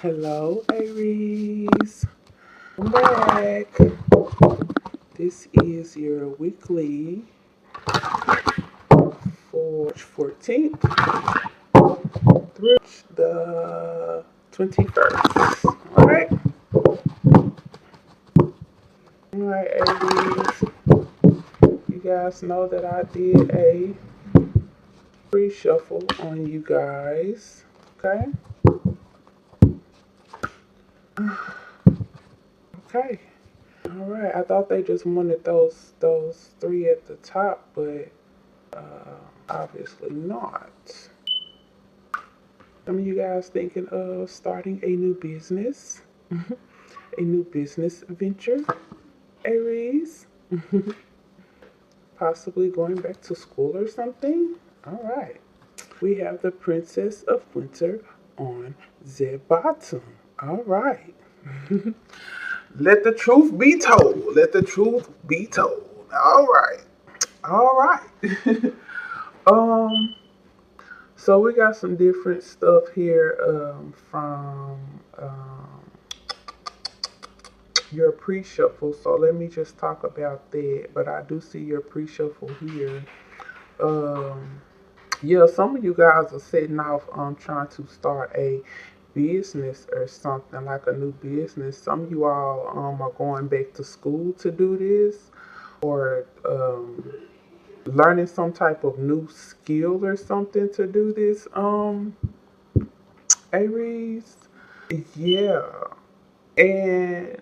Hello, Aries. I'm back. This is your weekly for March 14th through the 21st. Alright, Aries. You guys know that I did a pre-shuffle on you guys. Okay? Okay. Alright. I thought they just wanted those three at the top, but obviously not. Some of you guys thinking of starting a new business, a new business venture, Aries, possibly going back to school or something. All right. We have the Princess of Winter on the bottom. All right. Let the truth be told. Let the truth be told. All right. All right. um. So we got some different stuff here from your pre-shuffle. So let me just talk about that. But I do see your pre-shuffle here. Um, yeah, some of you guys are setting off trying to start a business or something like a new business. Some of you all are going back to school to do this, or learning some type of new skill or something to do this. Aries. Yeah. And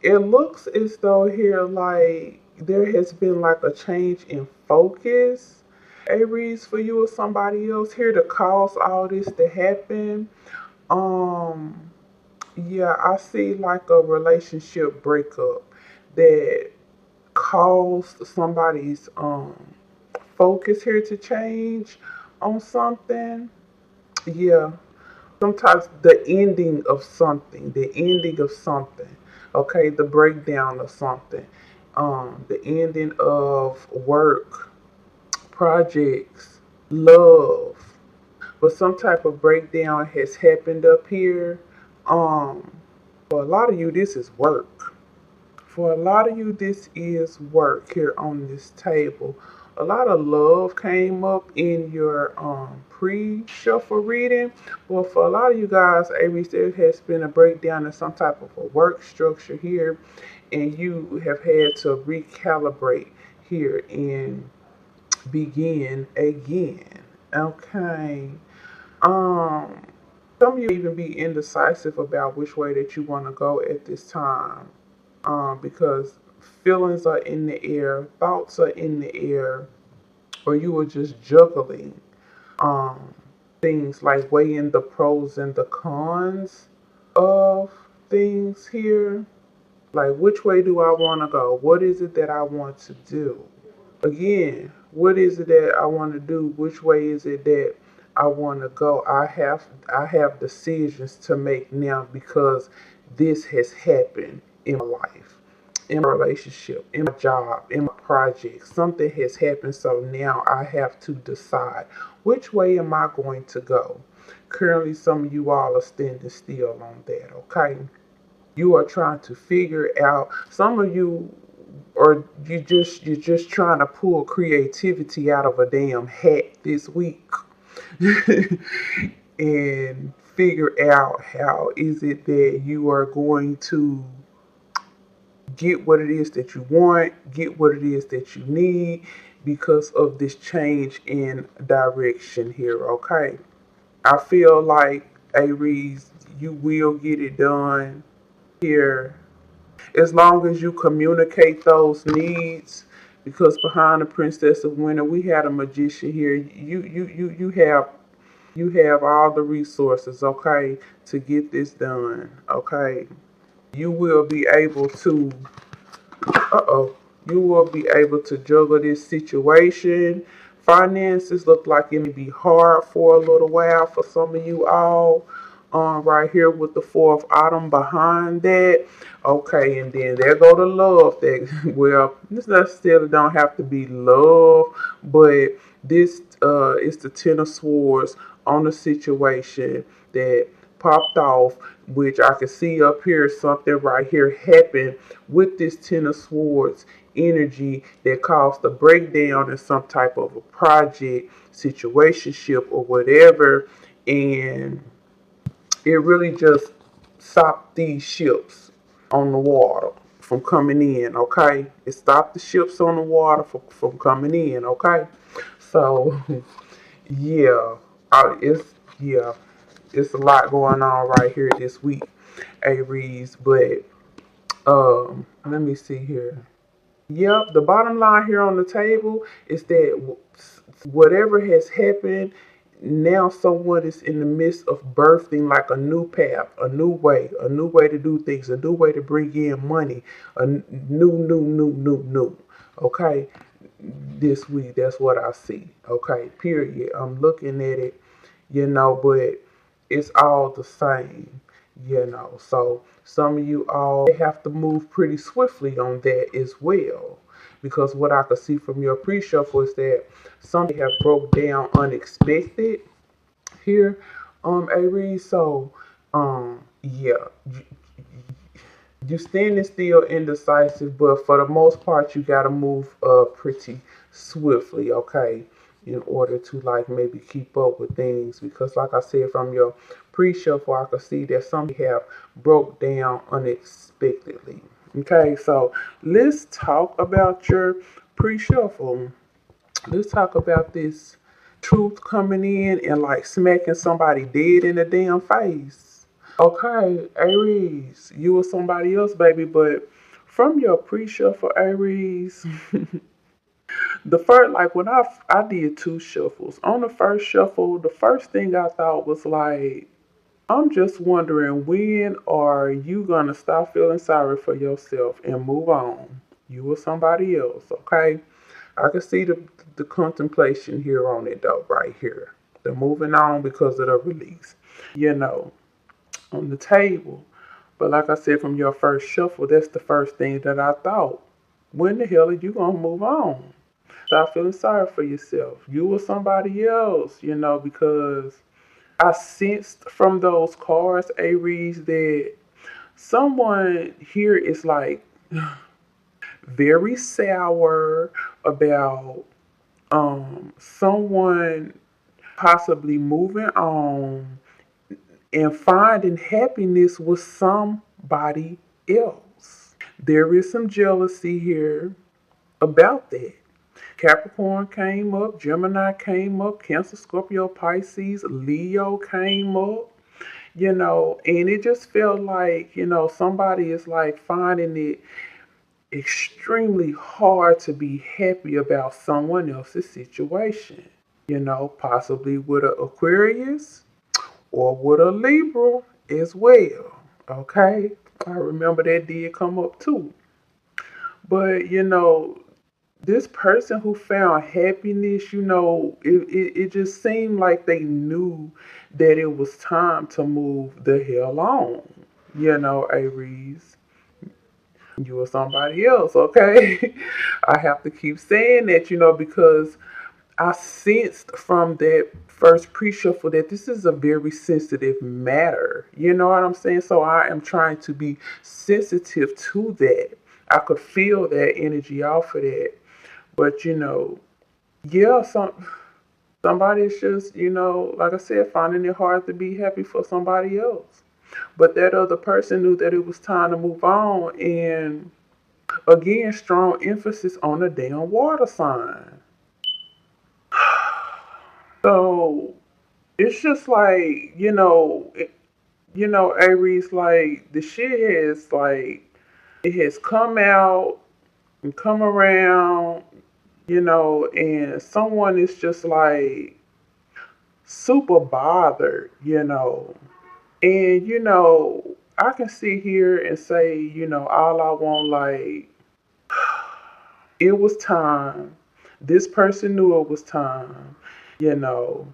it looks as though here like there has been like a change in focus, Aries, for you or somebody else here to cause all this to happen. Um, yeah, I see like a relationship breakup that caused somebody's focus here to change on something. Yeah, sometimes the ending of something, okay, the breakdown of something, the ending of work, projects, love, but some type of breakdown has happened up here. um for a lot of you this is work. For a lot of you, this is work here on this table. A lot of love came up in your pre-shuffle reading. Well, for a lot of you guys, Aries, there has been a breakdown in some type of a work structure here, and you have had to recalibrate here and begin again. Okay. Um, some of you even be indecisive about which way that you want to go at this time, because feelings are in the air, thoughts are in the air, or you are just juggling um, things like weighing the pros and the cons of things here. Like, which way do I want to go? What is it that I want to do? Again, what is it that I want to do? Which way is it that I want to go? I have decisions to make now because this has happened in my life, in my relationship, in my job, in my project. Something has happened, so now I have to decide which way am I going to go. Currently, some of you all are standing still on that, okay? You are trying to figure out, some of you, or you're just trying to pull creativity out of a damn hat this week and figure out how is it that you are going to get what it is that you want, get what it is that you need because of this change in direction here, okay? I feel like, Aries, you will get it done here as long as you communicate those needs, because behind the Princess of Winter we had a magician here. You have all the resources, okay, to get this done, okay. You will be able to you will be able to juggle this situation. Finances look like it may be hard for a little while for some of you all. Right here with the fourth autumn behind that. Okay, and then there go the love. That well, this necessarily don't have to be love, but this is the Ten of Swords on the situation that popped off, which I can see up here something right here happen with this Ten of Swords energy that caused a breakdown in some type of a project, situationship, or whatever. And it really just stopped these ships on the water from coming in, okay? It stopped the ships on the water from coming in, okay? So, yeah, it's, yeah, it's a lot going on right here this week, Aries, but, let me see here. Yep, the bottom line here on the table is that whatever has happened, now someone is in the midst of birthing like a new path, a new way to do things, a new way to bring in money, new. Okay, this week, that's what I see. Okay, period. I'm looking at it, but it's all the same. So some of you all have to move pretty swiftly on that as well. Because what I could see from your pre-shuffle is that some have broke down unexpected here, Aries. So, yeah, you standing still indecisive, but for the most part, you gotta move pretty swiftly, okay, in order to like maybe keep up with things. Because like I said, from your pre-shuffle, I could see that some have broke down unexpectedly. Okay, so let's talk about your pre-shuffle. Let's talk about this truth coming in and like smacking somebody dead in the damn face. Okay, Aries, you or somebody else, baby, but from your pre-shuffle, Aries, the first, like when I did two shuffles. On the first shuffle, the first thing I thought was like, I'm just wondering, when are you gonna stop feeling sorry for yourself and move on? You or somebody else, okay? I can see the contemplation here on it though, right here. The moving on because of the release. You know, on the table. But like I said, from your first shuffle, that's the first thing that I thought. When the hell are you gonna move on? Stop feeling sorry for yourself. You or somebody else, because I sensed from those cards, Aries, that someone here is like very sour about someone possibly moving on and finding happiness with somebody else. There is some jealousy here about that. Capricorn came up, Gemini came up, Cancer, Scorpio, Pisces, Leo came up, and it just felt like, somebody is like finding it extremely hard to be happy about someone else's situation. Possibly with an Aquarius or with a Libra as well. Okay? I remember that did come up too. But, this person who found happiness, it just seemed like they knew that it was time to move the hell on. Aries, you or somebody else, okay? I have to keep saying that, because I sensed from that first pre-shuffle that this is a very sensitive matter. You know what I'm saying? So I am trying to be sensitive to that. I could feel that energy off of that. But yeah, somebody's just, like I said, finding it hard to be happy for somebody else. But that other person knew that it was time to move on, and again, strong emphasis on the damn water sign. So it's just like, Aries, like the shit has like it has come out and come around, and someone is just like super bothered, And I can sit here and say, all I want, like, it was time. This person knew it was time, you know.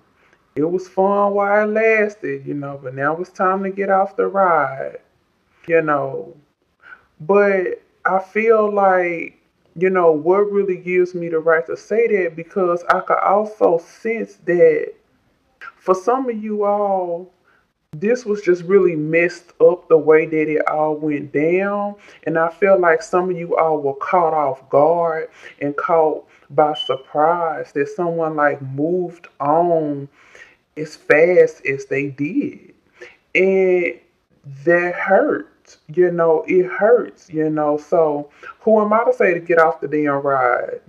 It was fun while it lasted, but now it's time to get off the ride, you know. But I feel like, what really gives me the right to say that, because I could also sense that for some of you all, this was just really messed up the way that it all went down. And I feel like some of you all were caught off guard and caught by surprise that someone like moved on as fast as they did. And that hurts, it hurts, So who am I to say to get off the damn ride?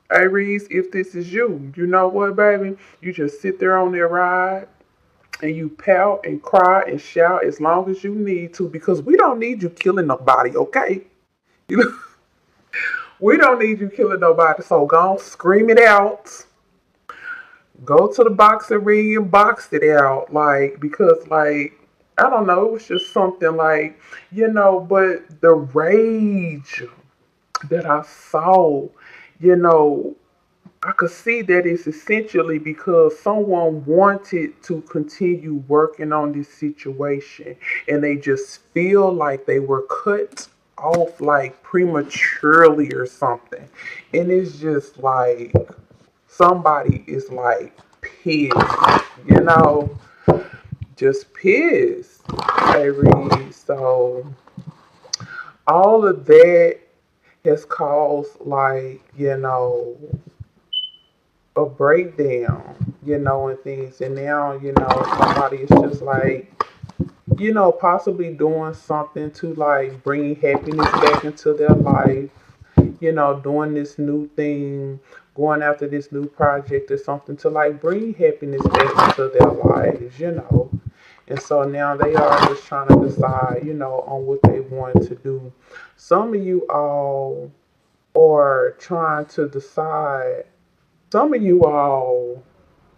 Aries, if this is you, you know what, baby? You just sit there on that ride and you pout and cry and shout as long as you need to because we don't need you killing nobody, okay? You know, we don't need you killing nobody. So go on, scream it out. Go to the boxing ring and box it out. Like, because, like, I don't know, it was just something like, but the rage that I saw, you know, I could see that it's essentially because someone wanted to continue working on this situation and they just feel like they were cut off like prematurely or something. And it's just like somebody is like pissed, just pissed, Aries. So all of that has caused like, a breakdown, and things. And now, somebody is just like, possibly doing something to like bring happiness back into their life, doing this new thing, going after this new project or something to like bring happiness back into their lives. And so now they are just trying to decide, on what they want to do. Some of you all are trying to decide. Some of you all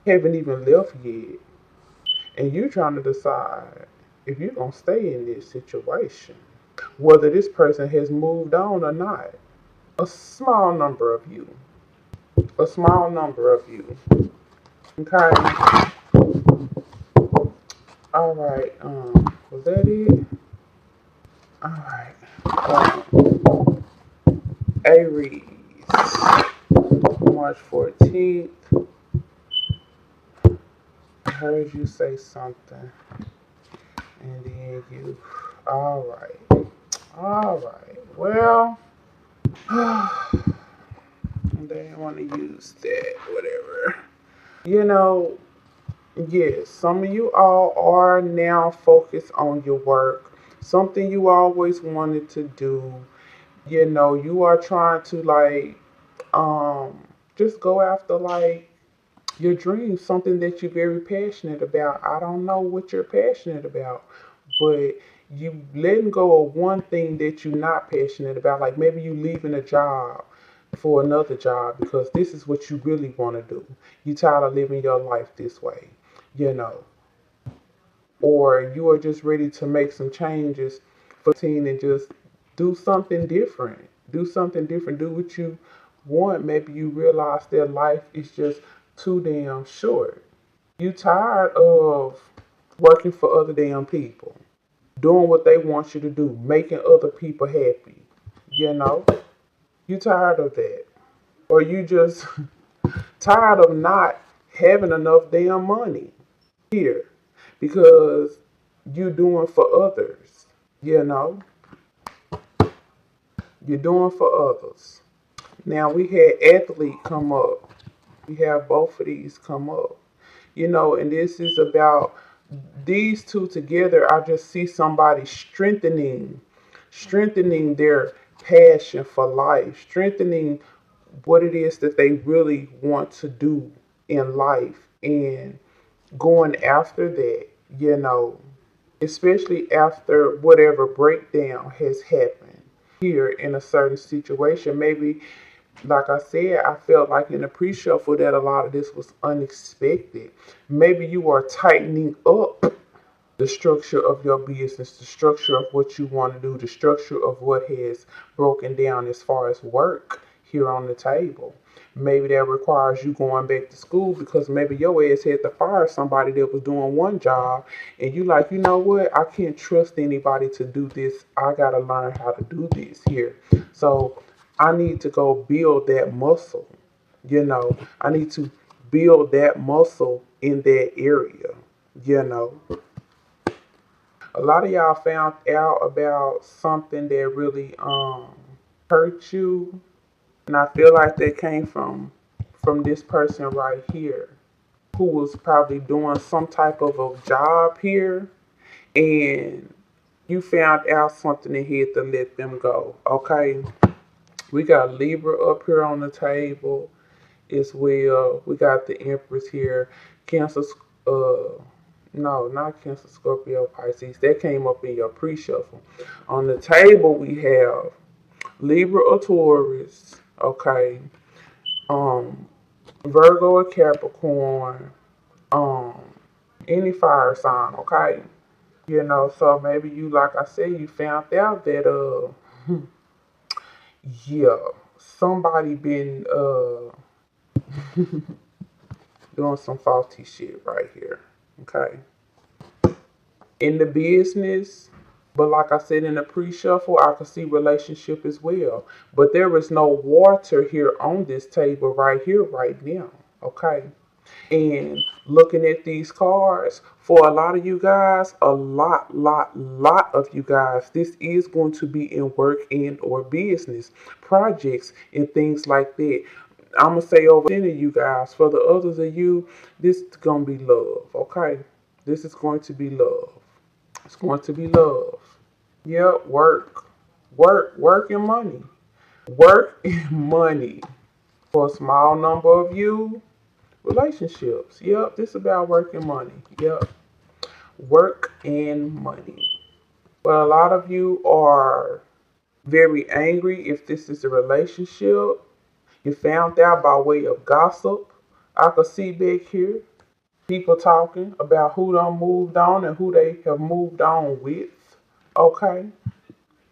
haven't even left yet, and you're trying to decide if you're going to stay in this situation, whether this person has moved on or not. A small number of you. A small number of you. Okay? Alright, was that it? Alright. Aries. March 14th. I heard you say something. And then you. Alright. Alright. Well. They didn't want to use that. Whatever. You know, yes, some of you all are now focused on your work. Something you always wanted to do. You are trying to like just go after like your dreams, something that you're very passionate about. I don't know what you're passionate about, but you letting go of one thing that you're not passionate about. Like maybe you leaving a job for another job because this is what you really want to do. You tired of living your life this way, you know, or you are just ready to make some changes for teen and just do something different. Do something different. Do what you want. Maybe you realize that life is just too damn short. You tired of working for other damn people, doing what they want you to do, making other people happy. You know, you tired of that, or you just tired of not having enough damn money here because you're doing for others. You know, you're doing for others. Now we had athlete come up. We have both of these come up. And this is about these two together. I just see somebody strengthening their passion for life, strengthening what it is that they really want to do in life and going after that, you know, especially after whatever breakdown has happened here in a certain situation. Maybe, like I said, I felt like in the pre-shuffle that a lot of this was unexpected. Maybe you are tightening up the structure of your business, the structure of what you want to do, the structure of what has broken down as far as work here on the table. Maybe that requires you going back to school because maybe your ass had to fire somebody that was doing one job and you like, you know what, I can't trust anybody to do this. I gotta learn how to do this here. So I need to go build that muscle. I need to build that muscle in that area, you know. A lot of y'all found out about something that really hurt you, and I feel like that came from this person right here, who was probably doing some type of a job here, and you found out something and had to let them go. Okay, we got Libra up here on the table as well. We got the Empress here, Cancer. No, not Cancer, Scorpio, Pisces. That came up in your pre-shuffle. On the table we have Libra or Taurus. Okay, um, Virgo or Capricorn. Um, any fire sign. Okay. So maybe you, like I said, you found out that yeah, somebody been doing some faulty shit right here. Okay. In the business, but like I said in the pre-shuffle, I could see relationship as well. But there is no water here on this table right here, right now. Okay. And looking at these cards, for a lot of you guys, a lot of you guys, this is going to be in work and or business, projects and things like that. I'm going to say over 10 of you guys, for the others of you, this is going to be love, okay? This is going to be love. It's going to be love. Yeah, work and money. Work and money. For a small number of you, relationships. Yep, this is about work and money. Yep, work and money. But a lot of you are very angry if this is a relationship. You found out by way of gossip. I could see back here people talking about who done moved on and who they have moved on with. Okay.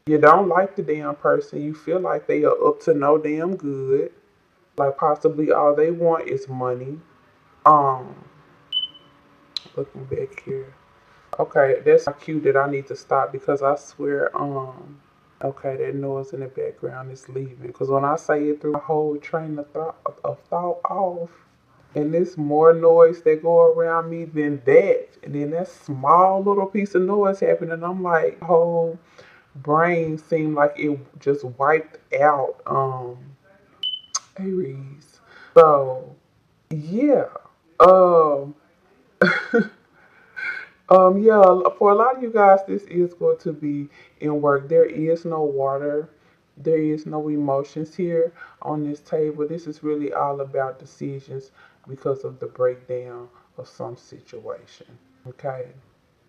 You don't like the damn person. You feel like they are up to no damn good. Like possibly all they want is money. Um, Looking back here. Okay, that's my cue that I need to stop because I swear, okay, that noise in the background is leaving. Because when I say it through my whole train of thought off, and there's more noise that go around me than that, and then that small little piece of noise happening, I'm like, whole brain seemed like it just wiped out, Aries. So, yeah, um, yeah, for a lot of you guys, this is going to be in work. There is no water. There is no emotions here on this table. This is really all about decisions because of the breakdown of some situation. Okay.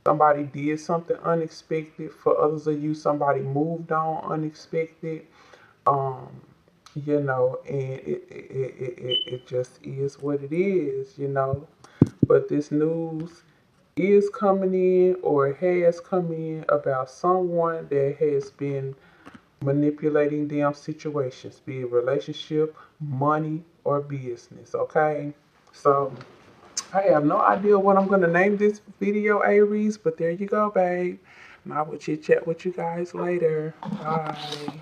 Somebody did something unexpected. For others of you, somebody moved on unexpected. Um, and it just is what it is. But this news is coming in or has come in about someone that has been manipulating them situations, be it relationship, money, or business. Okay, so I have no idea what I'm gonna name this video, Aries, but there you go, babe. And I will chit chat with you guys later. Bye.